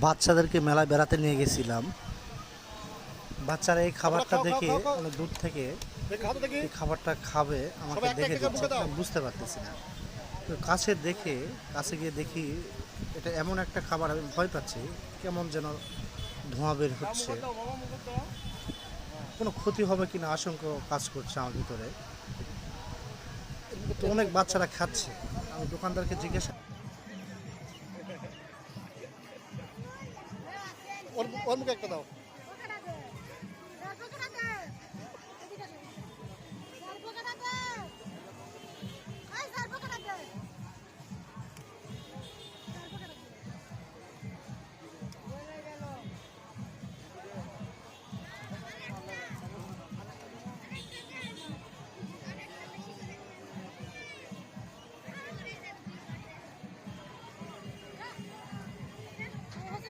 বাচ্চাদেরকে মেলায় বেড়াতে নিয়ে গেছিলাম। বাচ্চারা এই খাবারটা দেখে অনেক দূর থেকে এই খাবারটা খাবে আমাকে দেখে দিচ্ছে, আমি বুঝতে পারতেছি না। তো কাছে গিয়ে দেখি এটা এমন একটা খাবার, আমি ভয় পাচ্ছি। কেমন যেন ধোঁয়া বের হচ্ছে, কোনো ক্ষতি হবে কিনা আশঙ্কা কাজ করছে আমার ভিতরে। তো অনেক বাচ্চারা খাচ্ছে, আমি দোকানদারকে জিজ্ঞাসা ওর মুখে একটা দাও।